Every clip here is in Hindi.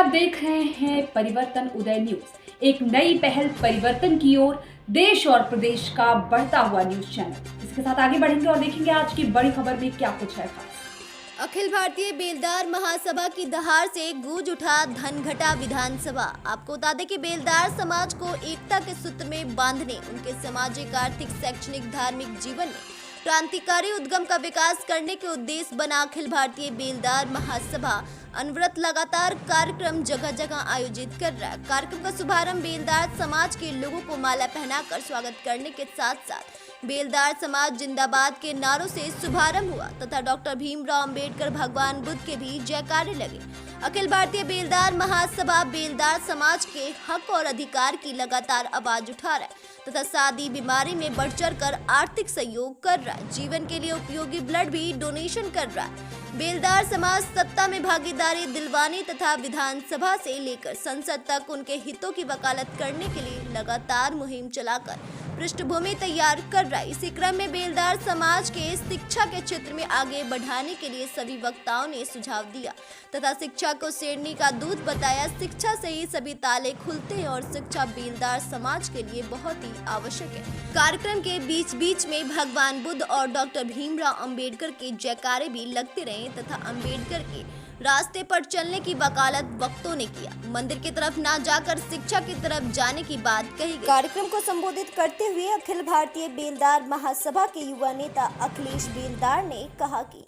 आप देख रहे हैं परिवर्तन उदय न्यूज, एक नई पहल परिवर्तन की ओर, देश और प्रदेश का बढ़ता हुआ न्यूज चैनल। इसके साथ आगे बढ़ेंगे और देखेंगे आज की बड़ी खबर में क्या कुछ है खास। अखिल भारतीय बेलदार महासभा की दहाड़ से गूंज उठा धनघटा विधानसभा। आपको बता दें कि बेलदार समाज को एकता के सूत्र में बांधने, उनके सामाजिक, आर्थिक, शैक्षणिक, धार्मिक जीवन में क्रांतिकारी उद्गम का विकास करने के उद्देश्य बना अखिल भारतीय बेलदार महासभा अनवरत लगातार कार्यक्रम जगह जगह आयोजित कर रहा है। कार्यक्रम का शुभारंभ बेलदार समाज के लोगों को माला पहनाकर स्वागत करने के साथ साथ बेलदार समाज जिंदाबाद के नारों से शुभारंभ हुआ तथा डॉक्टर भीमराव अंबेडकर, भगवान बुद्ध के भी जयकारे लगे। अखिल भारतीय बेलदार महासभा बेलदार समाज के हक और अधिकार की लगातार आवाज उठा रहा है तथा शादी, बीमारी में बढ़ चढ़ कर आर्थिक सहयोग कर रहा है। जीवन के लिए उपयोगी ब्लड भी डोनेशन कर रहा है। बेलदार समाज सत्ता में भागीदारी दिलवाने तथा विधानसभा से लेकर संसद तक उनके हितों की वकालत करने के लिए लगातार मुहिम चलाकर पृष्ठभूमि तैयार कर रहा है। इसी क्रम में बेलदार समाज के शिक्षा के क्षेत्र में आगे बढ़ाने के लिए सभी वक्ताओं ने सुझाव दिया तथा शिक्षा को शेरनी का दूध बताया। शिक्षा से ही सभी ताले खुलते हैं और शिक्षा बेलदार समाज के लिए बहुत ही आवश्यक है। कार्यक्रम के बीच बीच में भगवान बुद्ध और डॉक्टर भीमराव अंबेडकर के जयकारे भी लगते रहे तथा अंबेडकर के रास्ते पर चलने की वकालत वक्तों ने किया। मंदिर की तरफ ना जाकर शिक्षा की तरफ जाने की बात कही गई। कार्यक्रम को संबोधित करते हुए अखिल भारतीय बेलदार महासभा के युवा नेता अखिलेश बेलदार ने कहा कि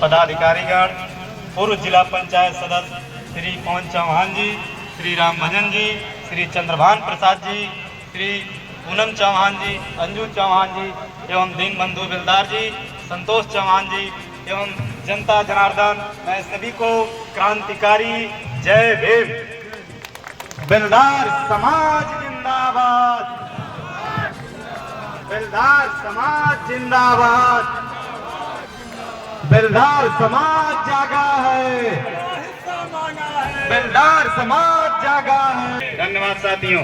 पदाधिकारीगण, पूर्व जिला पंचायत सदस्य श्री पवन चौहान जी, श्री राम भजन जी, श्री चंद्रभान प्रसाद जी, श्री पूनम चौहान जी, अंजू चौहान जी एवं दीनबंधु बेलदार जी, संतोष चौहान जी एवं जनता जनार्दन, मैं सभी को क्रांतिकारी जय भीम। बेलदार समाज जिंदाबाद, बेलदार समाज जिंदाबाद, बेलदार समाज जागा है, बेलदार समाज जागा है। धन्यवाद साथियों।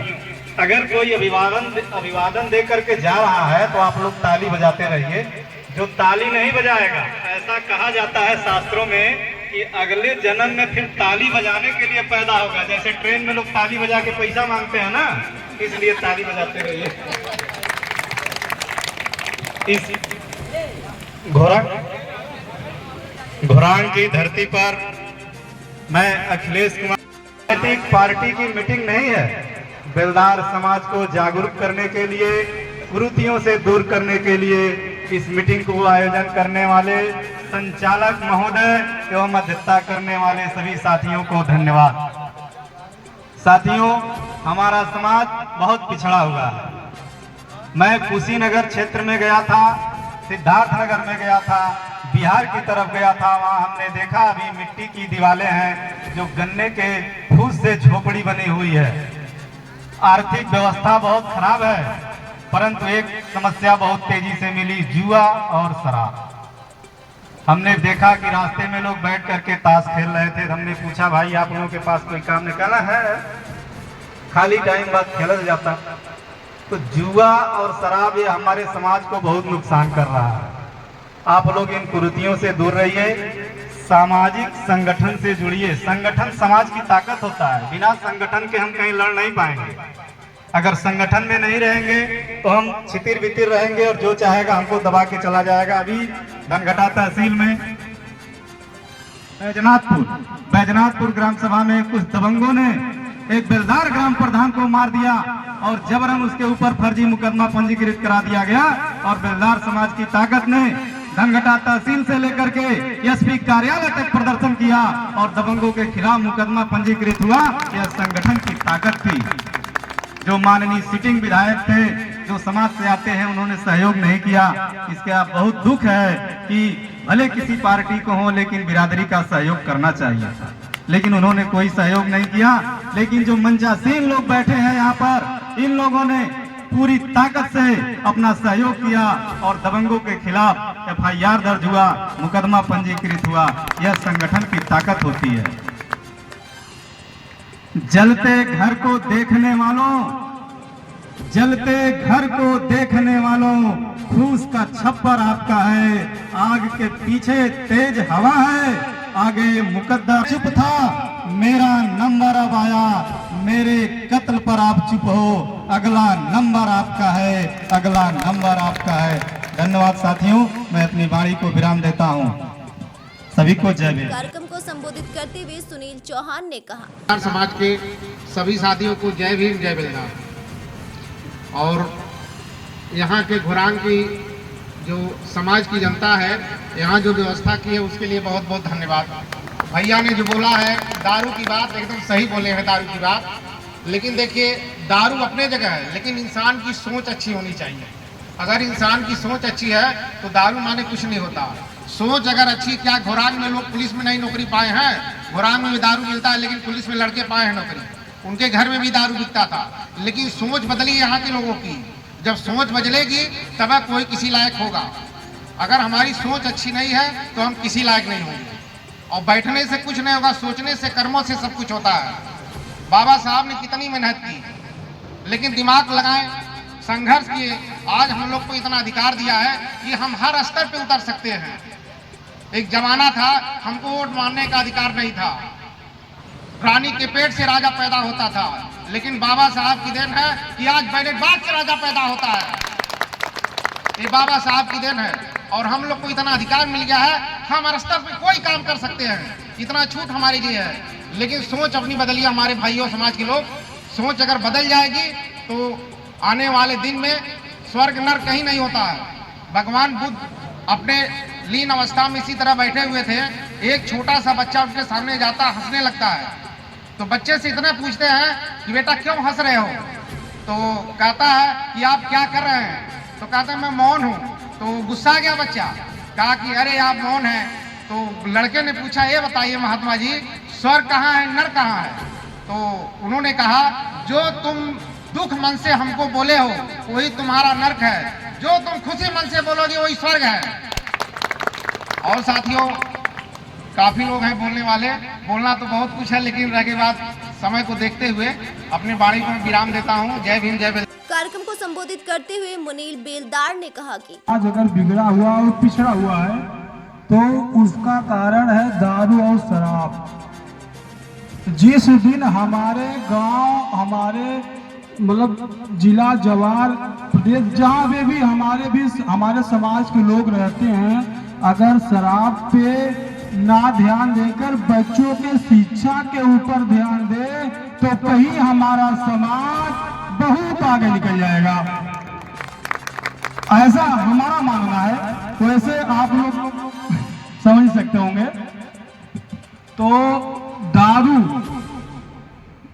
अगर कोई अभिवादन दे करके जा रहा है तो आप लोग ताली बजाते रहिए। जो ताली नहीं बजाएगा, ऐसा कहा जाता है शास्त्रों में कि अगले जन्म में फिर ताली बजाने के लिए पैदा होगा। जैसे ट्रेन में लोग ताली बजा के पैसा मांगते हैं ना, इसलिए ताली बजाते रहिए। इस घोराण की धरती पर मैं अखिलेश कुमार, पार्टी की मीटिंग नहीं है, बेलदार समाज को जागरूक करने के लिए, कुरीतियों से दूर करने के लिए इस मीटिंग को आयोजन करने वाले संचालक महोदय एवं मध्यस्थता करने वाले सभी साथियों को धन्यवाद। साथियों, हमारा समाज बहुत पिछड़ा हुआ है। मैं कुशीनगर क्षेत्र में गया था, सिद्धार्थनगर में गया था, बिहार की तरफ गया था। वहां हमने देखा अभी मिट्टी की दीवारें हैं जो गन्ने के फूस से झोपड़ी बनी हुई है। आर्थिक व्यवस्था बहुत खराब है, परंतु एक समस्या बहुत तेजी से मिली, जुआ और शराब। हमने देखा कि रास्ते में लोग बैठ करके ताश खेल रहे थे। हमने पूछा, भाई आप लोगों के पास कोई काम निकाला है? खाली टाइम बाद खेला जाता। तो जुआ और शराब ये हमारे समाज को बहुत नुकसान कर रहा है। आप लोग इन कुरीतियों से दूर रहिए, सामाजिक संगठन से जुड़िए। संगठन समाज की ताकत होता है, बिना संगठन के हम कहीं लड़ नहीं पाएंगे। अगर संगठन में नहीं रहेंगे तो हम छितिर बितिर रहेंगे और जो चाहेगा हमको दबा के चला जाएगा। अभी धनघटा तहसील में बैजनाथपुर ग्राम सभा में कुछ दबंगों ने एक बेलदार ग्राम प्रधान को मार दिया और जबरन उसके ऊपर फर्जी मुकदमा पंजीकृत करा दिया गया। और बेलदार समाज की ताकत ने धनघटा तहसील से लेकर के एसपी कार्यालय तक प्रदर्शन किया और दबंगों के खिलाफ मुकदमा पंजीकृत हुआ। यह संगठन की ताकत थी। जो माननीय सिटिंग विधायक थे, जो समाज से आते हैं, उन्होंने सहयोग नहीं किया। इसके आप बहुत दुख है कि भले किसी पार्टी को हो, लेकिन बिरादरी का सहयोग करना चाहिए, लेकिन उन्होंने कोई सहयोग नहीं किया। लेकिन जो मंचासीन लोग बैठे हैं यहाँ पर, इन लोगों ने पूरी ताकत से अपना सहयोग किया और दबंगों के खिलाफ FIR दर्ज हुआ, मुकदमा पंजीकृत हुआ। यह संगठन की ताकत होती है। जलते घर को देखने वालों, जलते घर को देखने वालों, फूस का छप्पर आपका है, आग के पीछे तेज हवा है, आगे मुकद्दर चुप था, मेरा नंबर अब आया, मेरे कत्ल पर आप चुप हो, अगला नंबर आपका है, अगला नंबर आपका है। धन्यवाद साथियों, मैं अपनी वाणी को विराम देता हूँ। सभी को जय भीम। कार्यक्रम को संबोधित करते हुए सुनील चौहान ने कहा, समाज के सभी साथियों को जय भीम, जय बेलदार। और यहाँ के घुरान की जो समाज की जनता है, यहाँ जो व्यवस्था की है उसके लिए बहुत बहुत धन्यवाद। भैया ने जो बोला है दारू की बात, एकदम सही बोले हैं दारू की बात। लेकिन देखिए, दारू अपने जगह है, लेकिन इंसान की सोच अच्छी होनी चाहिए। अगर इंसान की सोच अच्छी है तो दारू माने कुछ नहीं होता। सोच अगर अच्छी, क्या घुरान में लोग पुलिस में नहीं नौकरी पाए हैं? घुरान में भी दारू मिलता है, लेकिन पुलिस में लड़के पाए हैं नौकरी। उनके घर में भी दारू बिकता था, लेकिन सोच बदली यहाँ के लोगों की। जब सोच बदलेगी तब कोई किसी लायक होगा। अगर हमारी सोच अच्छी नहीं है तो हम किसी लायक नहीं होंगे। और बैठने से कुछ नहीं होगा, सोचने से, कर्मों से सब कुछ होता है। बाबा साहब ने कितनी मेहनत की, लेकिन दिमाग लगाएं, संघर्ष किए, आज हम लोग को इतना अधिकार दिया है कि हम हर स्तर पे उतर सकते हैं। एक जमाना था हमको वोट मांगने का अधिकार नहीं था, रानी के पेट से राजा पैदा होता था, लेकिन बाबा साहब की देन है कि आज बैलेट बाक्स से राजा पैदा होता है। ये बाबा साहब की देन है और हम लोग को इतना अधिकार मिल गया है, हम हर स्तर पे कोई काम कर सकते हैं, इतना छूट हमारे लिए है। लेकिन सोच अपनी बदलिए हमारे भाइयों समाज के लोग। सोच अगर बदल जाएगी तो आने वाले दिन में स्वर्ग नरक कहीं नहीं होता है। भगवान बुद्ध अपने लीन अवस्था में इसी तरह बैठे हुए थे, एक छोटा सा बच्चा उनके सामने जाता, हंसने लगता है, तो बच्चे से इतना पूछते हैं कि बेटा क्यों हंस रहे हो? तो कहता है कि आप क्या कर रहे हैं? तो कहता है मैं मौन हूँ। तो गुस्सा गया बच्चा, कहा कि अरे आप मौन हैं। तो लड़के ने पूछा, ये बताइए महात्मा जी, स्वर्ग कहाँ है, नरक कहाँ है? तो उन्होंने कहा, जो तुम दुख मन से हमको बोले हो वही तुम्हारा नरक है, जो तुम खुशी मन से बोलोगे वही स्वर्ग है। और साथियों, काफी लोग हैं बोलने वाले, बोलना तो बहुत कुछ है, लेकिन रह के बाद समय को देखते हुए अपनी वाणी को विराम देता हूँ। जय भीम, जय बेलदार। कार्यक्रम को संबोधित करते हुए मुनील बेलदार ने कहा कि आज अगर बिगड़ा हुआ और पिछड़ा हुआ है तो उसका कारण है दारू और शराब। जिस दिन हमारे गांव, हमारे मतलब जिला, जवार, प्रदेश, जहाँ भी हमारे समाज के लोग रहते हैं, अगर शराब पे ना ध्यान देकर बच्चों के शिक्षा के ऊपर ध्यान दे तो कहीं हमारा समाज बहुत आगे निकल जाएगा, ऐसा हमारा मानना है। वैसे आप लोग समझ सकते होंगे। तो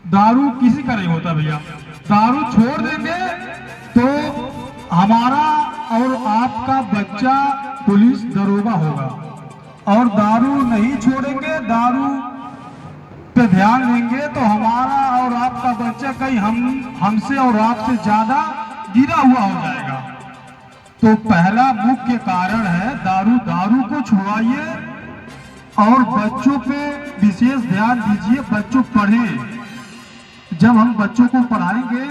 दारू किसी का नहीं होता भैया। दारू छोड़ देंगे तो हमारा और आपका बच्चा पुलिस दरोगा होगा, और दारू नहीं छोड़ेंगे, दारू पे ध्यान देंगे तो हमारा और आपका बच्चा कहीं हमसे और आपसे ज्यादा गिरा हुआ हो जाएगा। तो पहला मुख्य कारण है दारू। दारू को छुड़ाइए और बच्चों पे विशेष ध्यान दीजिए, बच्चों पढ़ें। जब हम बच्चों को पढ़ाएंगे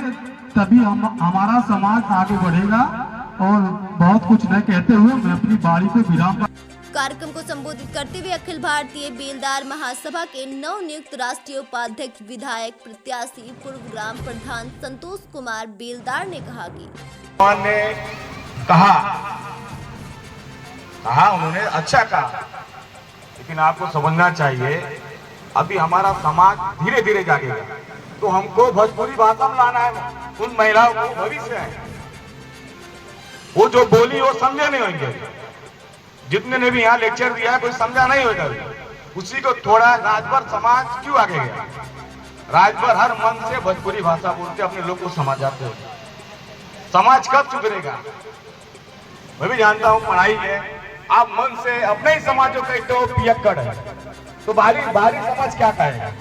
तभी हमारा समाज आगे बढ़ेगा। और बहुत कुछ न कहते हुए मैं अपनी बारी को विराम। कार्यक्रम को संबोधित करते हुए अखिल भारतीय बेलदार महासभा के नवनियुक्त राष्ट्रीय उपाध्यक्ष, विधायक प्रत्याशी, पूर्व ग्राम प्रधान संतोष कुमार बेलदार ने कहा कि उन्होंने अच्छा कहा, लेकिन आपको समझना चाहिए अभी हमारा समाज धीरे धीरे जागेगा, तो हमको भोजपुरी भाषा में लाना है। उन महिलाओं को भविष्य है, वो जो बोली वो समझे नहीं होंगे। जितने ने भी यहाँ लेक्चर दिया है कोई समझा नहीं होगा, उसी को थोड़ा। राजभर समाज क्यों आगे गया? राजभर हर मन से भोजपुरी भाषा बोलते अपने लोग को समझाते हो। समाज कब सुधरेगा? मैं भी जानता हूँ पढ़ाई है, आप मन से अपने ही समाज को कहते हो पियक्कड़ है, तो बाहरी समाज क्या कहेगा?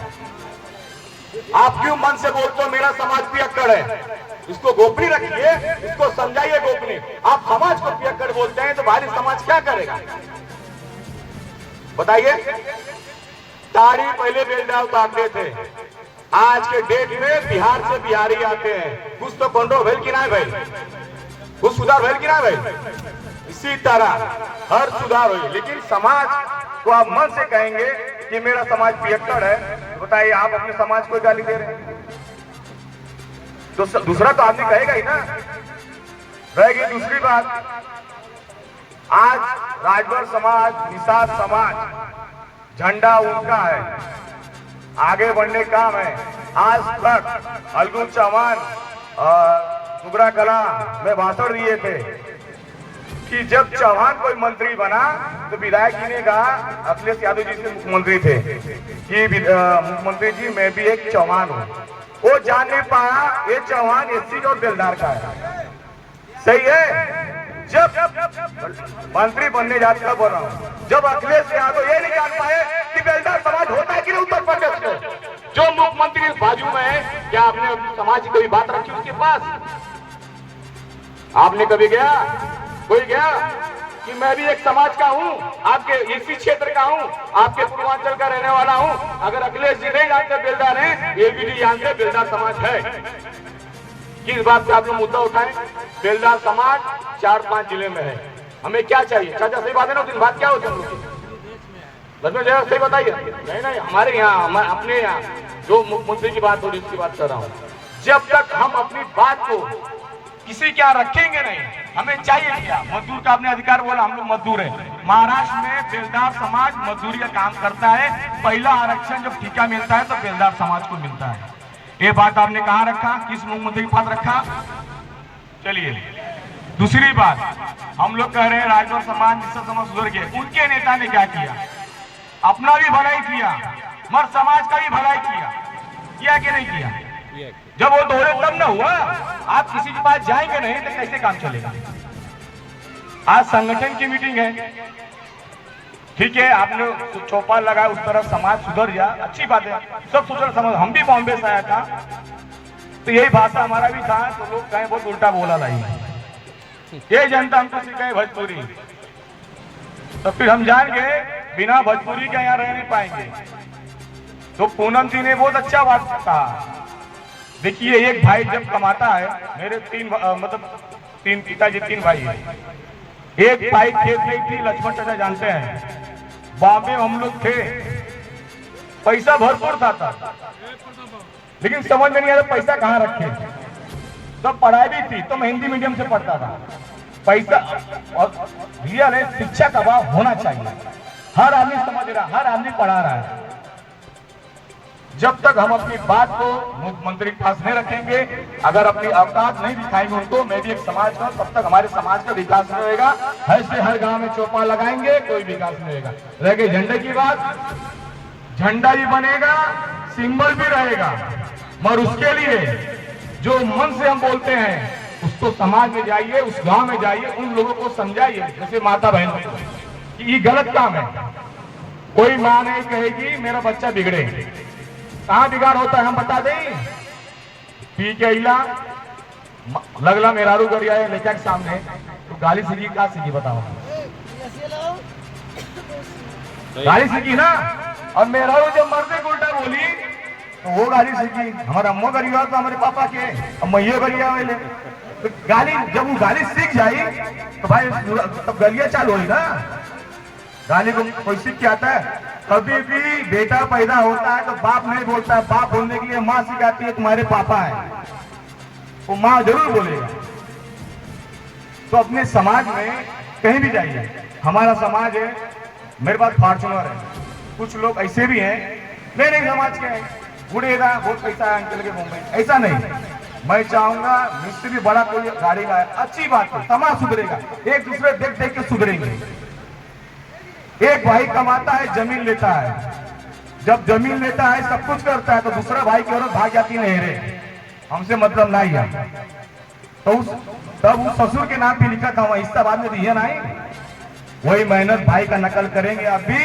आप क्यों मन से बोलते हो मेरा समाज पियक्कड़ है? इसको गोपनीय रखिए, इसको समझाइए गोपनीय। आप समाज को पियक्कड़ बोलते हैं तो बाहरी समाज क्या करेगा बताइए? ताड़ी पहले बेलदार उतारते थे, आज के डेट में बिहार से बिहारी आते हैं, कुछ तो कंट्रोल भेल की ना भाई, कुछ सुधार भेल की ना भाई। इसी तरह हर सुधार हुई, लेकिन समाज को आप मन से कहेंगे कि मेरा समाज पियक्कड़ है, तो बताइए आप अपने समाज को गाली दे रहे हैं, तो दूसरा तो आदमी कहेगा ही ना। रहेगी दूसरी बात, आज राजभर समाज, निषाद समाज, झंडा उनका है, आगे बढ़ने का काम है। आज तक अलगू चौहान नुब्रा कला में भाषण दिए थे कि जब चौहान कोई मंत्री बना तो विधायक जी ने कहा, अखिलेश यादव जी से मुख्यमंत्री थे, कि मुख्यमंत्री जी मैं भी एक चौहान हूँ। वो जान नहीं पाया ये चौहान एससी और बेलदार का है। सही है, जब मंत्री बनने जाता बना हूँ, जब अखिलेश यादव ये नहीं जान पाए कि बेलदार समाज होता है कि नहीं उत्तर प्रदेश में, जो मुख्यमंत्री बाजू में है, क्या आपने समाज की कभी बात रखी उसके पास? आपने कभी गया, कोई गया कि मैं भी एक समाज का हूँ, आपके इसी क्षेत्र का हूँ, आपके पूर्वांचल का रहने वाला हूँ? अगर अखिलेश जी नहीं जानते बेलदार हैं, ये भी नहीं जानते बेलदार समाज है। किस बात पे आप लोग मुद्दा उठाएं? बेलदार समाज 4-5 जिले में है, हमें क्या चाहिए? चाचा सही बात है ना, दिन बात क्या होती है लक्ष्मण जरा सही बताइए। नहीं, हमारे यहाँ, अपने यहाँ जो मुख्यमंत्री की बात हो रही उसकी बात कर रहा हूँ। जब तक हम अपनी बात को किसी क्या रखेंगे नहीं, हमें चाहिए क्या? मजदूर का आपने अधिकार बोला, हम लोग मजदूर हैं। महाराष्ट्र में बेलदार समाज मजदूरी का काम करता है, पहला आरक्षण जब ठीका मिलता है तो बेलदार समाज को मिलता है। ये बात आपने कहाँ रखा, किस मुख्यमंत्री के पास रखा? चलिए दूसरी बात, हम लोग कह रहे हैं राजभर समाज, निषाद समाज सुधर गए। उनके नेता ने क्या किया? अपना भी भलाई किया, मगर समाज का भी भलाई किया कि नहीं किया? जब वो दोहरे तब न हुआ। आप किसी के पास जाएंगे नहीं तो कैसे काम चलेगा? आज संगठन की मीटिंग है, ठीक है, आपने चौपाल लगाया, उस तरह समाज सुधर गया, अच्छी बात है, सब सुधर समझ। हम भी बॉम्बे से आया था तो यही भाषा हमारा भी था, तो लोग कहें बहुत उल्टा बोला लाई, ये जनता हमको सिखाए भोजपुरी, तो फिर हम जान गए बिना भोजपुरी के यहाँ रह नहीं पाएंगे। तो पूनम जी ने बहुत अच्छा बात कहा। देखिए, एक भाई जब कमाता है, मेरे तीन पिताजी 3 भाई है, एक भाई खेत नहीं थी, लक्ष्मण चाचा जानते हैं, बॉम्बे में हम लोग थे, पैसा भरपूर था, लेकिन समझ में नहीं आया पैसा कहाँ रखे। तब पढ़ाई भी थी तो मैं हिंदी मीडियम से पढ़ता था। पैसा और रियल है, शिक्षा का भाव होना चाहिए, हर आदमी समझ रहा, हर आदमी पढ़ा रहा है। जब तक हम अपनी बात को मुख्यमंत्री के पास नहीं रखेंगे, अगर अपनी औकात नहीं दिखाएंगे उनको, मैं भी एक समाज का, तब तक हमारे समाज का विकास नहीं होगा। ऐसे हर गांव में चौपाल लगाएंगे, कोई विकास नहीं होगा। रह गई झंडे की बात, झंडा भी बनेगा, सिंबल भी रहेगा, मगर उसके लिए जो मन से हम बोलते हैं उसको समाज में जाइए, उस गांव में जाइए, उन लोगों को समझाइए, जैसे माता बहन कि ये गलत काम है। कोई माँ नहीं कहेगी मेरा बच्चा बिगड़े, कहाँ बिगाड़ होता है हम बता दें। पी के इला लगला मेरारू गरिया है लेकर के सामने, तो गाली सीखी, कहा सीखी बताओ? गाली सीखी ना। और मेरारू जब मर्दे को उल्टा बोली तो वो गाली सीखी, हमारा अम्मो गरिया तो हमारे पापा के, अब मैये गरिया वाले, तो गाली, जब वो गाली सीख जाई तो भाई तब गलिया चालू हुई ना। गाली को कोई सीख के आता है? कभी भी बेटा पैदा होता है तो बाप नहीं बोलता है, बाप बोलने के लिए माँ सिखाती है तुम्हारे पापा है, वो माँ जरूर बोलेगा। तो अपने समाज में कहीं भी जाइए, हमारा समाज है, मेरे पास फॉर्च्यूनर है, कुछ लोग ऐसे भी हैं नहीं समाज के हैं, बुढ़ेगा बहुत पैसा है अंकल के मुंबई, ऐसा नहीं। मैं चाहूंगा मुझसे भी बड़ा कोई गाड़ी लाए, अच्छी बात है, समाज सुधरेगा, एक दूसरे देख देख के सुधरेंगे। एक भाई कमाता है, जमीन लेता है, जब जमीन लेता है सब कुछ करता है तो दूसरा भाई की औरत भाग जाती नहीं रे, हमसे मतलब नहीं है, तो तब उस ससुर के नाम पे लिखा था वहां हिस्सा बाद में दिया नहीं। वही मेहनत भाई का नकल करेंगे आप भी,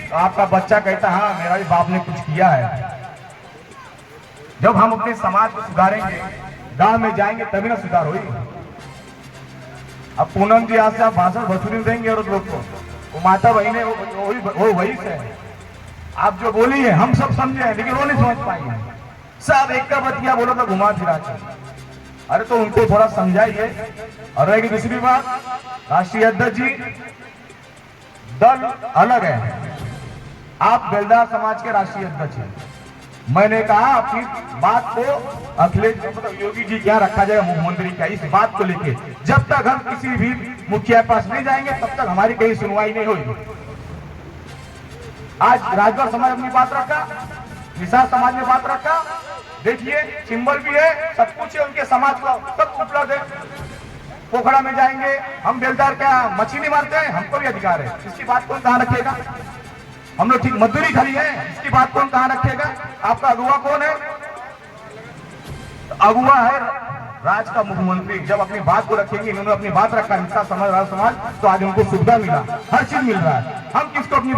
तो आपका बच्चा कहता हाँ मेरा भी बाप ने कुछ किया है। जब हम अपने समाज को सुधारेंगे, गांव में जाएंगे तभी ना सुधार होगी। अब पूनम जी आज से आप भाषण भोजपुरी देंगे और लोग को, वो माता बहने वो वही से है। आप जो बोली है हम सब समझे हैं, लेकिन वो नहीं समझ पाएंगे। सब एक का बतिया बोलो तो घुमा फिरा के। अरे तो उनको थोड़ा समझाइए। और रहेगी दूसरी बात, राष्ट्रीय अध्यक्ष जी, दल अलग है, आप बेलदार समाज के राष्ट्रीय अध्यक्ष हैं। मैंने कहा आपकी बात को अखिलेश मतलब योगी जी क्या रखा जाएगा, मुख्यमंत्री क्या, इस बात को लेके जब तक हम किसी भी मुखिया के पास नहीं जाएंगे तब तक हमारी कहीं सुनवाई नहीं होगी। आज राजभर समाज अपनी बात रखा, निषाद समाज ने बात रखा, देखिए सिंबल भी है, सब कुछ है, उनके समाज को सब उपलब्ध है। पोखरा में जाएंगे, हम बेलदार क्या मछली मारते हैं, हमको भी अधिकार है, इसकी बात कौन कहाँ रखेगा? हम लोग ठीक मजदूरी खड़ी है, इसकी बात कौन कहाँ रखेगा? आपका अगुआ कौन है? अगुआ है राज का मुख्यमंत्री। जब अपनी बात को रखेंगे, इन्होंने अपनी बात रखा, निषाद समाज, राज समाज, तो आज उनको सुविधा मिला, हर चीज मिल रहा है। हम किसको अपनी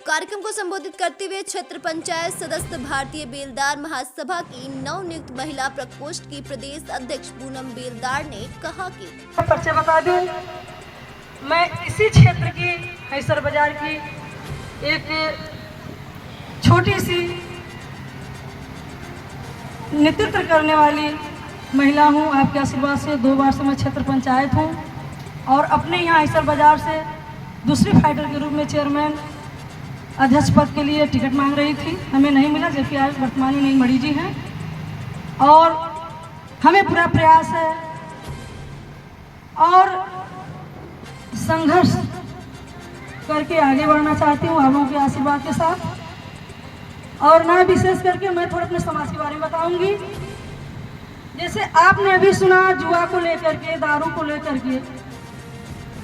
कार्यक्रम को संबोधित करते हुए क्षेत्र पंचायत सदस्य भारतीय बेलदार महासभा की नवनियुक्त महिला प्रकोष्ठ की प्रदेश अध्यक्ष पूनम बेलदार ने कहा कि परिचय बता दूं, मैं इसी क्षेत्र की हैसर बाजार की एक छोटी सी नेतृत्व करने वाली महिला हूं। आपके आशीर्वाद से 2 बार से मैं क्षेत्र पंचायत हूं और अपने यहाँ हैसर बाजार से दूसरी फाइटर के रूप में चेयरमैन अध्यक्ष पद के लिए टिकट मांग रही थी, हमें नहीं मिला, जबकि आज वर्तमान में मणि जी हैं और हमें पूरा प्रयास है और संघर्ष करके आगे बढ़ना चाहती हूँ आप लोगों के आशीर्वाद के साथ। और मैं विशेष करके मैं थोड़ा अपने समाज के बारे में बताऊंगी। जैसे आपने अभी सुना जुआ को लेकर के, दारू को लेकर के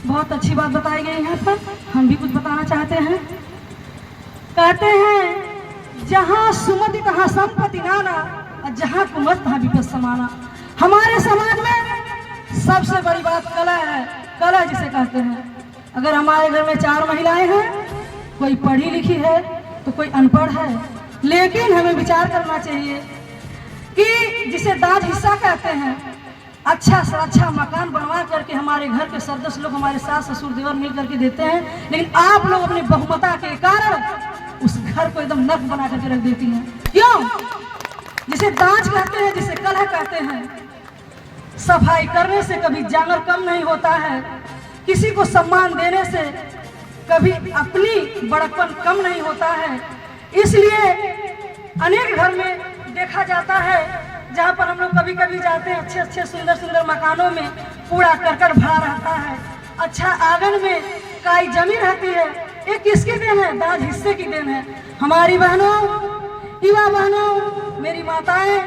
बहुत अच्छी बात बताई गई यहाँ पर, हम भी कुछ बताना चाहते हैं। कहते हैं जहाँ सुमति तहाँ संपत्ति नाना और जहाँ कुमत तहाँ विपद समाना। हमारे समाज में सबसे बड़ी बात कला है, कला जिसे कहते हैं। अगर हमारे घर में 4 महिलाएं हैं, कोई पढ़ी लिखी है तो कोई अनपढ़ है, लेकिन हमें विचार करना चाहिए कि जिसे दाज हिस्सा कहते हैं, अच्छा से अच्छा मकान बनवा करके हमारे घर के सदस्य लोग, हमारे सास ससुर देवर मिल करके देते हैं, लेकिन आप लोग अपने बहुमता के कारण उस घर को एकदम नर्क बना करके रख देती हैं। क्यों? जिसे दाज कहते हैं, जिसे कलह कहते हैं। सफाई करने से कभी जानवर कम नहीं होता है, किसी को सम्मान देने से कभी अपनी बड़कपन कम नहीं होता है। इसलिए अनेक घर में देखा जाता है जहाँ पर हम लोग कभी कभी जाते हैं, अच्छे अच्छे सुंदर सुंदर मकानों में कूड़ा करकट भरा रहता है, अच्छा आंगन में काई जमी रहती है। ये किसकी देन है? दाज हिस्से की देन है। हमारी बहनों, युवा बहनों, मेरी माताएं,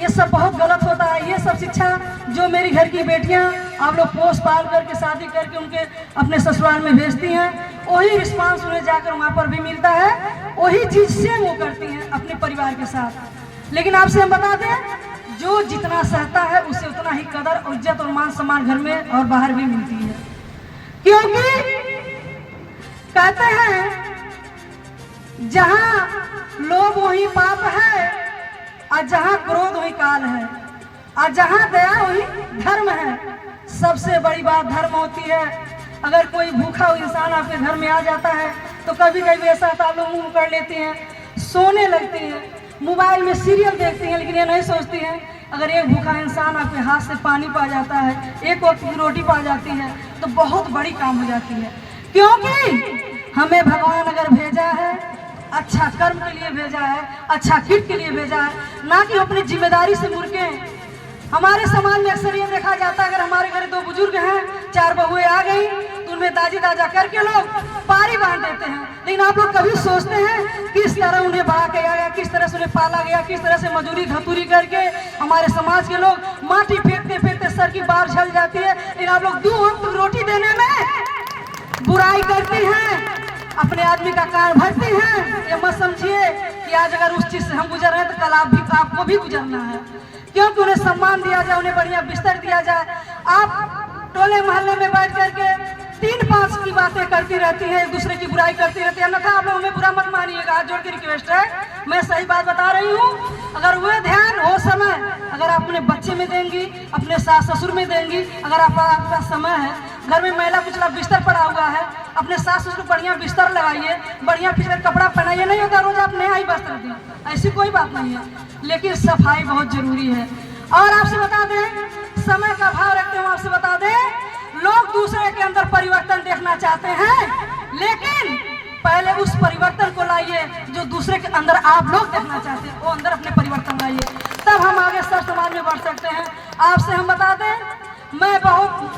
ये सब बहुत गलत होता है। ये सब शिक्षा जो मेरी घर की बेटियां आप लोग पोस पाल करके शादी करके उनके अपने ससुराल में भेजती हैं, वही रिस्पांस उन्हें जाकर वहाँ पर भी मिलता है, वही चीज़ से वो करती हैं अपने परिवार के साथ। लेकिन आपसे हम बता दें, जो जितना सहता है उसे उतना ही कदर और इज्जत और मान सम्मान घर में और बाहर भी मिलती है। क्योंकि कहते हैं जहां लोभ वही पाप है, और जहां क्रोध वही काल है, और जहां दया वही धर्म है। सबसे बड़ी बात धर्म होती है। अगर कोई भूखा इंसान आपके घर में आ जाता है तो कभी कभी ऐसा होता है आप लोग मुंह कर लेती हैं, सोने लगती हैं, मोबाइल में सीरियल देखती हैं, लेकिन ये नहीं सोचती हैं अगर एक भूखा इंसान आपके हाथ से पानी पा जाता है, एक वक्त की रोटी पा जाती है, तो बहुत बड़ी काम हो जाती है। क्योंकि हमें भगवान अगर भेजा है, अच्छा कर्म के लिए भेजा है, अच्छा किट के लिए भेजा है, ना कि अपनी जिम्मेदारी से मुड़के। हमारे समाज में अक्सर ये देखा जाता है, अगर हमारे घर 2 बुजुर्ग हैं, 4 बहुएं आ गई तो उनमें दाजी दाजा करके लोग पारी बांध देते हैं। लेकिन आप लोग कभी सोचते हैं किस तरह उन्हें बड़ा किया गया, किस तरह से उन्हें पाला गया, किस तरह से मजदूरी धतूरी करके हमारे समाज के लोग माटी फेंकते फेंकते सर की बार झल जाती है। लेकिन आप लोग 2 वक्त रोटी देने में बुराई करती हैं, अपने आदमी का कान भरती हैं। ये मत समझिए कि आज अगर उस चीज से हम गुजर रहे हैं तो कल आपको भी गुजरना है। क्योंकि उन्हें सम्मान दिया जाए, उन्हें बढ़िया बिस्तर दिया जाए। आप टोले मोहल्ले में बैठ करके 3-5 की बातें करती रहती है, एक दूसरे की बुराई करती रहती है। अन्यथा आप लोग हमें बुरा मत मानिएगा, हाथ जोड़ के रिक्वेस्ट है, मैं सही बात बता रही हूँ। अगर वह ध्यान हो समय अगर आप अपने बच्चे में देंगी, अपने सास ससुर में देंगी, अगर आपका समय है, घर में मैला कुचला बिस्तर पड़ा हुआ है, अपने सास ससुर बढ़िया बिस्तर लगाइए, बढ़िया फिर कपड़ा पहनाइए। नहीं होता रोज आप नया ही वस्त्र दिए, ऐसी कोई बात नहीं है, लेकिन सफाई बहुत जरूरी है। और आपसे बता दें, समय का भाव रखते हुए आपसे बता दें, लोग दूसरे के अंदर परिवर्तन देखना चाहते हैं, लेकिन पहले उस परिवर्तन को लाइए जो दूसरे के अंदर आप लोग देखना चाहते हैं, वो अंदर अपने परिवर्तन लाइए, तब हम आगे सर समाज में बढ़ सकते हैं। आपसे हम बता दें, मैं बहुत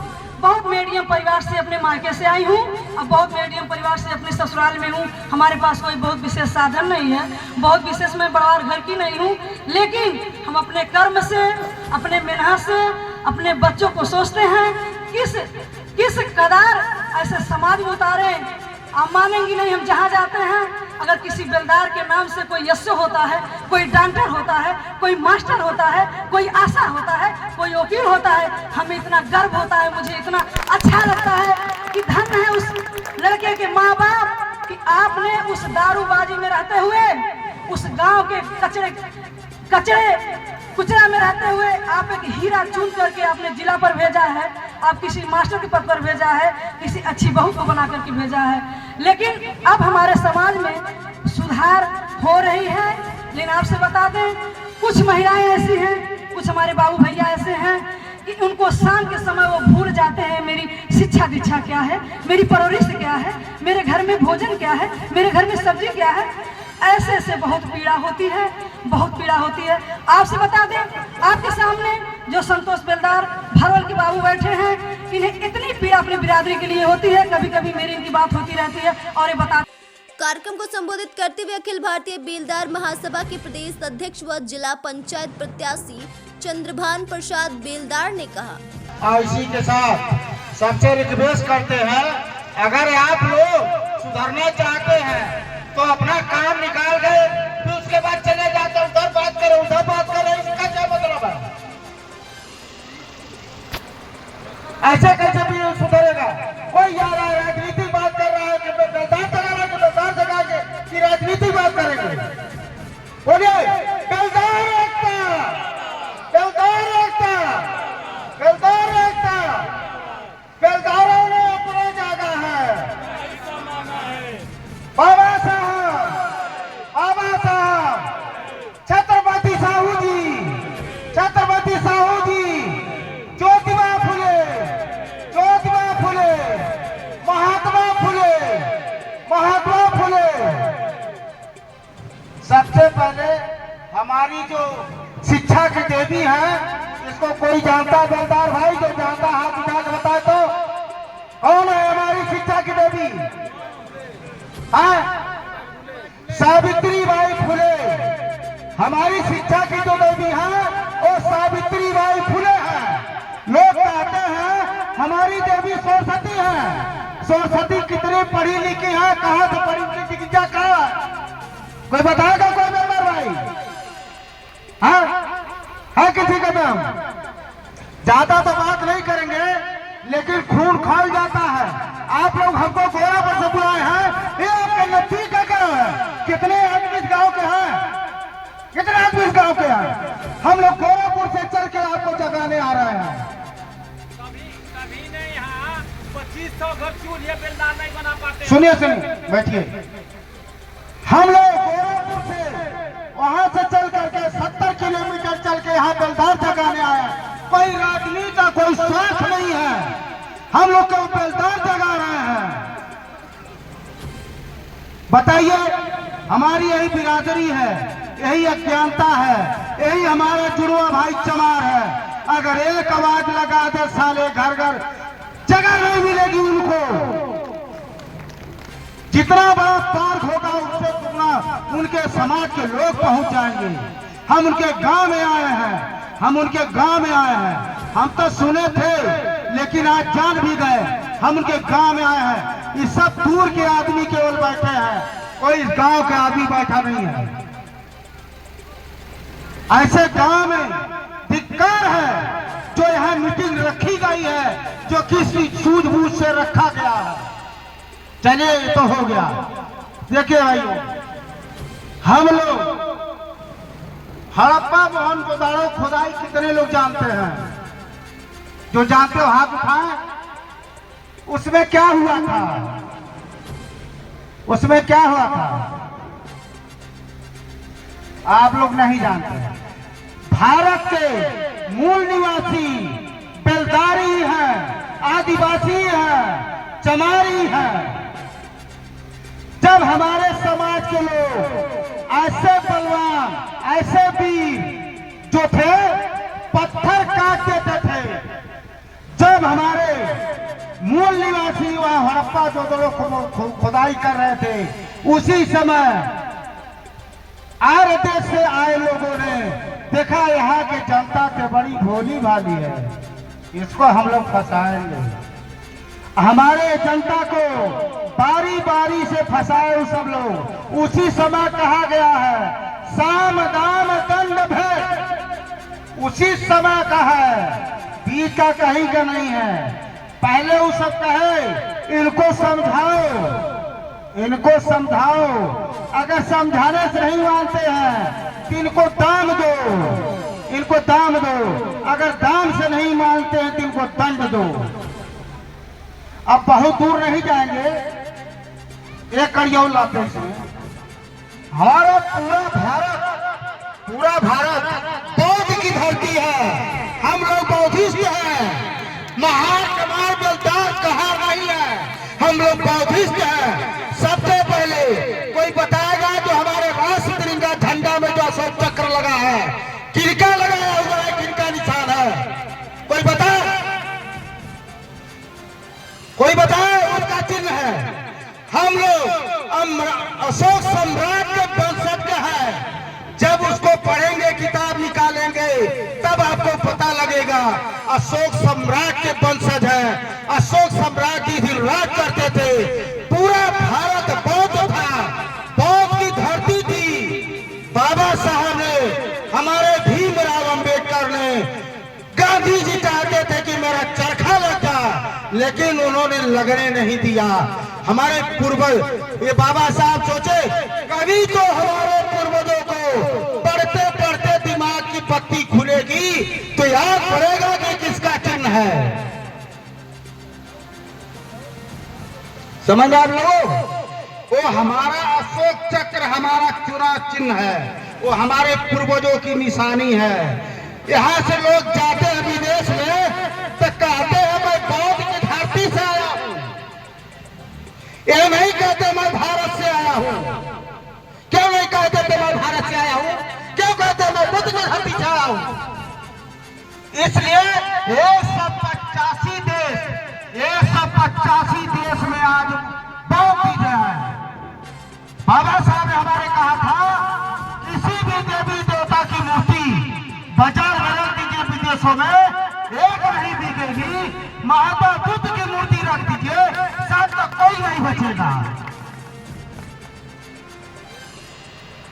मीडियम परिवार से अपने मायके से आई हूँ, अब बहुत मीडियम परिवार से अपने ससुराल में हूँ। हमारे पास कोई बहुत विशेष साधन नहीं है, बहुत विशेष मैं बड़ा घर की नहीं हूँ, लेकिन हम अपने कर्म से, अपने मेहनत से, अपने बच्चों को सोचते हैं किस कदर ऐसे समाज में उतारे। आप मानेंगी नहीं, हम जहाँ जाते हैं अगर किसी बेलदार के नाम से कोई यश होता है, कोई डॉक्टर होता है, कोई मास्टर होता है, कोई आशा होता है, कोई वकील होता है, हमें इतना गर्व होता है, मुझे इतना अच्छा लगता है कि धन्य है उस लड़के के माँ बाप कि आपने उस दारूबाजी में रहते हुए, उस गांव के कचरे कुचरा में रहते हुए आप एक हीरा चुन करके आपने जिला पर भेजा है, आप किसी मास्टर के पद पर भेजा है, किसी अच्छी बहू को बना करके भेजा है। लेकिन अब हमारे समाज में सुधार हो रही है, लेकिन आपसे बता दें, कुछ महिलाएं ऐसी हैं, कुछ हमारे बाबू भैया ऐसे हैं कि उनको शाम के समय वो भूल जाते हैं मेरी शिक्षा दीक्षा क्या है, मेरी परवरिश क्या है, मेरे घर में भोजन क्या है, मेरे घर में सब्जी क्या है। ऐसे बहुत पीड़ा होती है, बहुत पीड़ा होती है। आपसे बता दें, आपके सामने जो संतोष बेलदार भरवल के बाबू बैठे हैं, इन्हें इतनी पीड़ा अपनी बिरादरी के लिए होती है, कभी कभी मेरी इनकी बात होती रहती है और ये बता। कार्यक्रम को संबोधित करते हुए अखिल भारतीय बेलदार महासभा के प्रदेश अध्यक्ष व जिला पंचायत प्रत्याशी चंद्रभान प्रसाद बेलदार ने कहा, और इसी के साथ सबसे रिक्वेस्ट करते हैं, अगर आप लोग सुधरना चाहते हैं तो अपना काम निकाल गए, फिर उसके बाद चले जाते उधर बात करें, उधर बात करें, इसका क्या मतलब है? ऐसे कैसे भी सुधरेगा? कोई आ रहा है राजनीतिक बात कर रहा है कि बेलदार जगा रहा है, कि बेलदार जगा के कि राजनीतिक बात करेंगे। बोलिए, बेलदार एकता, बेलदार एकता, बेलदार एकता। बेलदारों ने अपने जागा है, बाबा साहब छत्रपति साहू जी, ज्योतिबा फुले, महात्मा फुले। सबसे पहले हमारी जो शिक्षा की देवी है, इसको कोई जानता, बेलदार भाई जो जानता, हाथ उठा के बताए तो कौन है हमारी शिक्षा की देवी? सावित्री बाई फुले हमारी शिक्षा की जो देवी है, वो सावित्री बाई फुले है। लोग कहते हैं हमारी देवी सरस्वती है। सरस्वती कितनी पढ़ी लिखी है, कहाँ से पढ़ी लिखी, शिक्षा कहाँ है? कोई बताएगा? कोई बेलदार भाई है किसी का नाम? ज्यादा तो बात नहीं करेंगे, लेकिन खून खोल जाता है। आप लोग हमको गोरा पर से बुलाए हैं, ये आपके नजदीक का गाँव है। कितने आदमी इस गाँव के हैं? कितने आदमी इस गाँव के हैं? हम लोग गोरापुर से चल के आपको जगाने आ रहे हैं। कभी नहीं यहाँ 2500 घर चूल्हे बेलदार नहीं बना पाते। सुनिए बैठिए। हम लोग गोरापुर से वहां से चल करके 70 किलोमीटर चल के यहाँ बेलदार जगाने आए। कोई राजनीति का कोई स्वार्थ नहीं है, हम लोग को बेलदार जगा रहे हैं। बताइए, हमारी यही बिरादरी है, यही अज्ञानता है, यही हमारा जुड़वा भाई चमार है। अगर एक आवाज लगा दे साले घर घर, जगह नहीं मिलेगी उनको। जितना बड़ा पार्क होगा उससे दुगना उनके समाज के लोग पहुंच जाएंगे। हम उनके गांव में आए हैं, हम उनके गांव में आए हैं। हम तो सुने थे, लेकिन आज जान भी गए, हम उनके गांव में आए हैं। ये सब दूर के आदमी केवल बैठे हैं, कोई इस गांव का आदमी बैठा नहीं है। ऐसे गांव में धिक्कार है, जो यहाँ मीटिंग रखी गई है, जो किसी सूझबूझ से रखा गया है। चलिए ये तो हो गया। देखिए भाइयों, हम लोग हड़प्पा मोहन जोदड़ो खुदाई कितने लोग जानते हैं? जो जानते हो हाथ उठाएं। उसमें क्या हुआ था? उसमें क्या हुआ था आप लोग नहीं जानते। भारत के मूल निवासी बेलदारी हैं, आदिवासी हैं, चमारी हैं। जब हमारे समाज के लोग ऐसे बलवान, ऐसे वीर जो थे, पत्थर काट देते थे, जब हमारे मूल निवासी वहां हड़प्पा जोदड़ो खुदाई कर रहे थे, उसी समय आर देश से आए लोगों ने देखा यहाँ की जनता के बड़ी भोली भाली है, इसको हम लोग फंसाएंगे। हमारे जनता को बारी बारी से फंसाए सब लोग। उसी समय कहा गया है साम दाम दंड भेद, उसी समय का है, बीच का कहीं का नहीं है। पहले वो सब कहे इनको समझाओ, इनको समझाओ, अगर समझाने से नहीं मानते हैं तो इनको दाम दो, इनको दाम दो, अगर दाम से नहीं मानते हैं तो इनको दंड दो। अब बहुत दूर नहीं जाएंगे, एक कड़ियों लाते से हमारा पूरा भारत बौद्ध की धरती है। हम लोग बौद्धिस्ट हैं, महान चमार बेलदार कहा नहीं है, हम लोग बौद्धिस्ट हैं। सबसे पहले कोई बताएगा जो हमारे राष्ट्र तिरंगा झंडा में जो अशोक चक्र लगा है, किनका लगाया हुआ है, किनका निशान है? कोई बताए, कोई बताए उसका चिन्ह है। हम लोग अशोक सम्राट के वंशज के हैं। जब उसको पढ़ेंगे, किताब निकालेंगे, तब आपको पता लगेगा अशोक सम्राट के वंशज हैं। अशोक सम्राट जी राज करते थे, पूरा भारत बौद्ध था, बौद्ध की धरती थी। बाबा साहब ने, हमारे भीमराव अंबेडकर ने, गांधी जी चाहते थे कि मेरा चरखा लग जा, लेकिन उन्होंने लगने नहीं दिया। हमारे पूर्वज, ये बाबा साहब सोचे कभी तो हमारे पूर्वजों को पढ़ते पढ़ते दिमाग की पत्ती खुलेगी तो याद पड़ेगा कि किसका चिन्ह है। समझ आप लोग, वो हमारा अशोक चक्र हमारा चुरा चिन्ह है, वो हमारे पूर्वजों की निशानी है। यहाँ से लोग जाते हैं विदेश में तो कहते हैं मैं बौद्ध की धरती से आया हूं, ये नहीं कहते मैं भारत से आया हूं। क्यों नहीं कहते थे मैं भारत से आया हूं? क्यों कहते मैं बुद्ध की धरती से आया हूं? इसलिए 185 देश, 185 देश में आज बौद्ध विजय है। बाबा साहब ने हमारे कहा था किसी भी देवी देवता की मूर्ति बाजार बदल दीजिए विदेशों में, एक नहीं बिकेगी। महात्मा बुद्ध की मूर्ति रख दीजिए, साथ तक कोई नहीं बचेगा।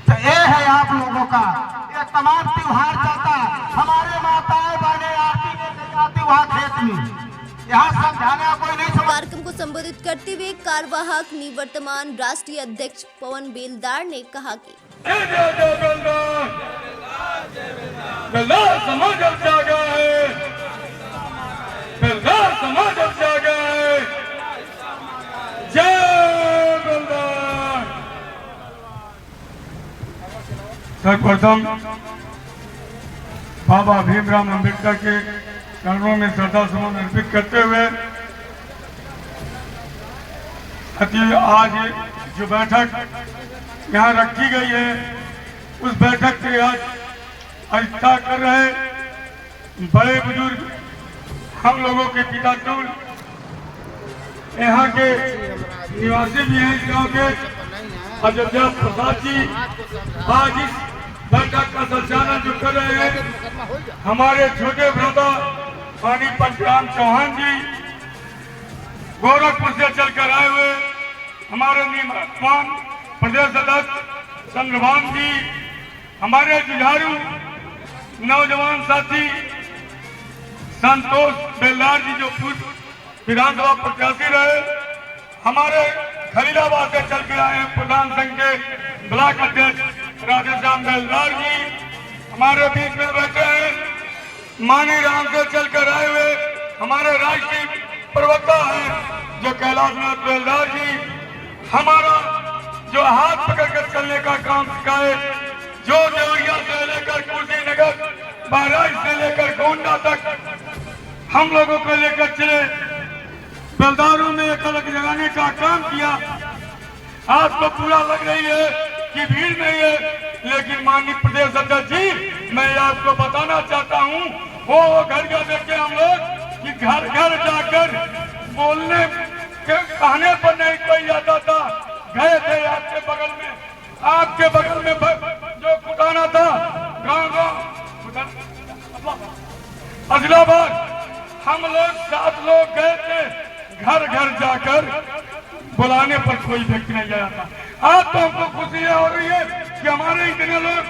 तो ये है आप लोगों का, ये तमाम त्योहार चलता। हमारे माताएं बहने आरती लेकर जाती वहां खेत में, यहाँ समझाने का कोई नहीं समझ। कार्यक्रम को संबोधित करते हुए कार्यवाहक निवर्तमान राष्ट्रीय अध्यक्ष पवन बेलदार ने कहा कि बेलदार समाज अब जागा है, बेलदार समाज अब जागा है। जय बेलदार। सर्वप्रथम बाबा भीमराव अंबेडकर के चरणों में श्रद्धा सुमन अर्पित करते हुए आज जो बैठक यहाँ रखी गई है, उस बैठक के आज अध्यक्षता कर रहे बड़े बुजुर्ग हम लोगों के पिता टूल, यहाँ के निवासी भी हैं इस गांव के, अयोध्या प्रसाद जी आज इस बैठक का संचालन जो कर रहे हैं। हमारे छोटे ब्रदर पानी पंचराम चौहान जी, गोरखपुर से चलकर आए हुए हमारे निवर्तमान प्रदेश अध्यक्ष चंद्रभान जी, हमारे जुझारू नौजवान साथी संतोष बेलदार जी जो पूर्व विधानसभा प्रत्याशी रहे, हमारे खलीलाबाद से चल के आए हैं प्रधान संघ के ब्लॉक अध्यक्ष राधेश्याम बेलदार जी हमारे बीच में बैठे हैं। मानी राम से चलकर आए हुए हमारे राष्ट्रीय प्रवक्ता हैं जो कैलाशनाथ बेलदार जी, हमारा जो हाथ पकड़कर चलने का काम सिखाए, जो देवरिया से लेकर कुशीनगर, बहराइच से लेकर गोंडा तक हम लोगों को लेकर चले, बेलदारों में एक अलग जगाने का काम किया। आपको पूरा लग रही है कि भीड़ नहीं है, लेकिन माननीय प्रदेश अध्यक्ष जी, मैं आपको बताना चाहता हूँ, वो घर घर देखे हम लोग कि घर घर जाकर बोलने के कहने पर नहीं कोई आता था। गए थे आपके बगल में जो खुदाना था गाँव अदिलाबाद, हम लोग 7 लोग गए थे, घर घर जाकर बुलाने पर कोई व्यक्ति नहीं आया था। आज तो हमको खुशी हो रही है कि हमारे इतने लोग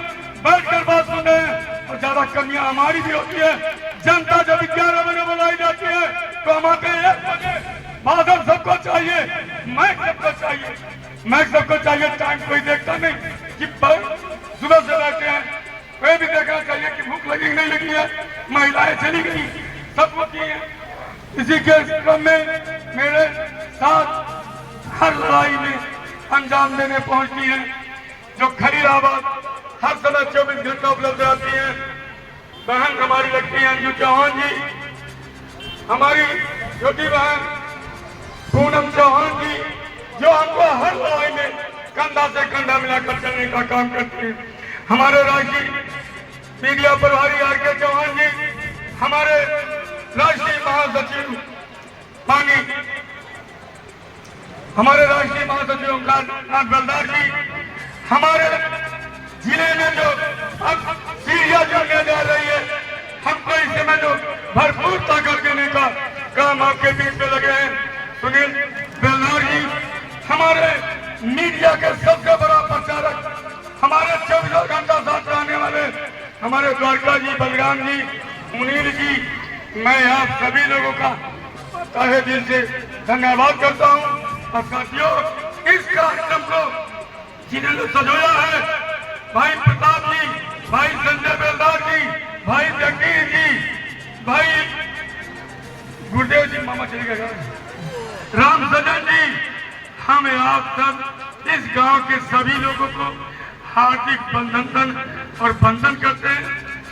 बैठकर बात सुन रहे हैं, और ज्यादा कमियां हमारी भी होती है। जनता जब 11 बजे बुलाई जाती है तो हम आते हैं 1 बजे। बादल सबको चाहिए, मैच सबको चाहिए, टाइम कोई देखता नहीं कि सुबह से बैठे हैं, कोई भी देखना चाहिए कि भूख लगी नहीं लगी है, महिलाएं चली गई, सब होती है। इसी के क्रम में मेरे साथ हर लड़ाई में अंजाम देने पहुंचती है, जो खलीलाबाद हर समय 24 घंटा उपलब्ध रहती है। बहन हमारी लगती है अंजू चौहान जी, हमारी छोटी बहन पूनम चौहान जी, जो हमको हर लड़ाई में कंधा से कंधा मिलाकर चलने का काम करती है। हमारे राष्ट्रीय मीडिया प्रभारी RK चौहान जी, हमारे राष्ट्रीय महासचिव हमारे राष्ट्रीय महासचिव ओमकार बेलदार जी, हमारे जिले में जो अब सीढ़ियां चलने जा रही है, हमको इस समय जो भरपूर ताकत देने का काम आपके बीच में लगे हैं। सुनील बेलदार जी हमारे मीडिया के सबसे बड़ा प्रचारक, हमारे 24 घंटा साथ रहने वाले हमारे द्वारका जी, बलराम जी, मुनील जी, मैं आप सभी लोगों का तहे दिल से धन्यवाद करता हूं। और साथियों, इस कार्यक्रम को जिन्होंने सजोया है, भाई प्रताप जी, भाई संजय बेलदार जी, भाई जगदीश जी, भाई गुरुदेव जी, मामा चली गए, राम सजन जी, हम आप सब इस गांव के सभी लोगों को हार्दिक अभिनंदन और वंदन करते हैं,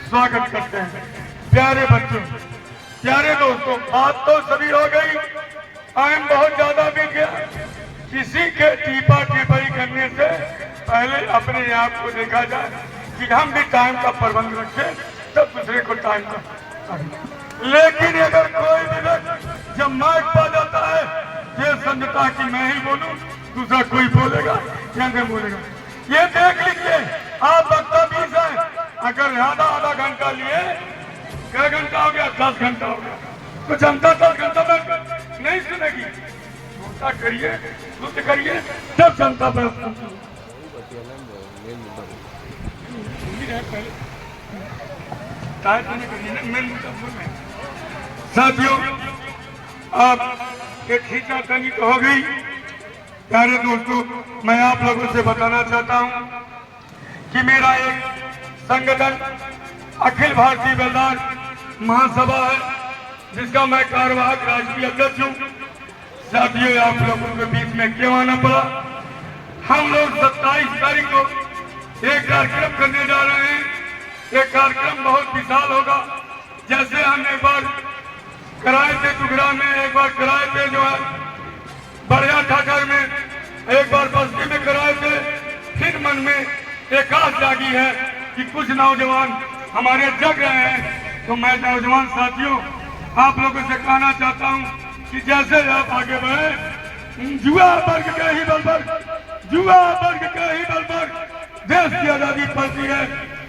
स्वागत करते हैं। प्यारे बच्चों, प्यारे दोस्तों, बात तो सभी हो गई, टाइम बहुत ज्यादा बीत गया। किसी के टीपा टिप्पणी करने से पहले अपने आप को देखा जाए कि हम भी टाइम का प्रबंध रखें, तब दूसरे को टाइम का। लेकिन अगर कोई भी व्यक्ति जब माइक पा जाता है, ये समझता कि मैं ही बोलूं, दूसरा कोई बोलेगा या नहीं बोलेगा। ये देख लीजिए, आप वक्ता 20 है, अगर आधा घंटा लिए, क्या घंटा हो गया? 10 घंटा हो गया। तो जनता 10 घंटा बैठकर नहीं सुनेगी। छोटा करिए, शुद्ध करिए, तब जनता बैठ। साथियों, आप एक खींचा तनी तो हो गई। प्यारे दोस्तों, मैं आप लोगों से बताना चाहता हूं कि मेरा एक संगठन अखिल भारतीय बेलदार महासभा है, जिसका मैं कार्यवाहक राष्ट्रीय अध्यक्ष हूँ। साथियों, आप लोगों के बीच में क्यों आना पड़ा? हम लोग 27 तारीख को एक कार्यक्रम करने जा रहे हैं। एक कार्यक्रम बहुत विशाल होगा। जैसे हम एक बार कराए थे टुकड़ा में, एक बार कराए थे जो है बढ़िया ठाकर में, एक बार बस्ती में कराए थे। फिर मन में एक आस जागी है कि कुछ नौजवान हमारे जग रहे हैं। तो मैं नौजवान साथियों, आप लोगों से कहना चाहता हूं कि जैसे आप आगे बढ़े, युवा वर्ग के ही बल पर, युवा वर्ग के ही बल पर देश की आजादी पड़ती है,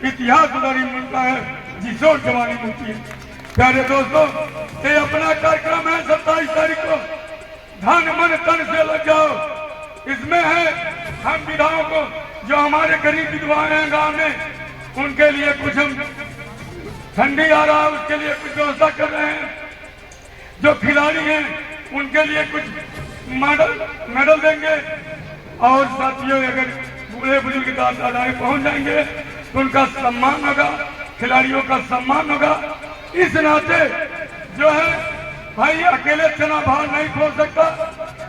इतिहास उदारी मिलता है, जिसोर जवानी मिलती है। प्यारे दोस्तों, ये अपना कार्यक्रम है 27 तारीख को। धन मन तन से लग जाओ। इसमें है हम विधाओं को, जो हमारे गरीब विधवाएं हैं गांव में, उनके लिए कुछ हम ठंडी आ रहा है उसके लिए कुछ व्यवस्था कर रहे हैं। जो खिलाड़ी हैं उनके लिए कुछ मेडल देंगे। और साथियों, अगर बूढ़े बुजुर्ग दादाएं पहुंच जाएंगे तो उनका सम्मान होगा, खिलाड़ियों का सम्मान होगा। इस नाते जो है भाई अकेले चना भार नहीं खोल सकता,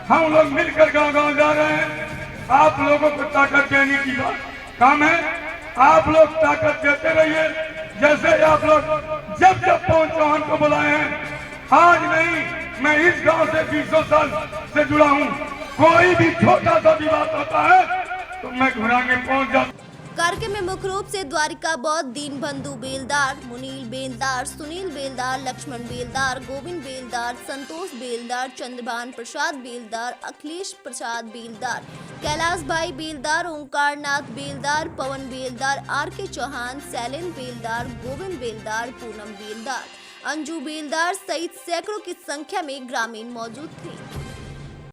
हम लोग मिलकर गांव गांव जा रहे हैं। आप लोगों को ताकत देने की काम है, आप लोग ताकत देते रहिए। जैसे आप लोग जब जब पवन चौहान को बुलाए हैं, आज नहीं, मैं इस गांव से 20 साल से जुड़ा हूं, कोई भी छोटा सा भी बात होता है तो मैं घुरांगे पहुंच जाता। कार्यक्रम में मुख्य रूप से द्वारिका बौद्ध, दीनबंधु बेलदार, मुनील बेलदार, सुनील बेलदार, लक्ष्मण बेलदार, गोविंद बेलदार, संतोष बेलदार, चंद्रभान प्रसाद बेलदार, अखिलेश प्रसाद बेलदार, कैलाश भाई बेलदार, ओंकार नाथ बेलदार, पवन बेलदार, आर.के. चौहान, शैलेंद्र बेलदार, गोविंद बेलदार, पूनम बेलदार, अंजू बेलदार सहित सैकड़ों की संख्या में ग्रामीण मौजूद थे।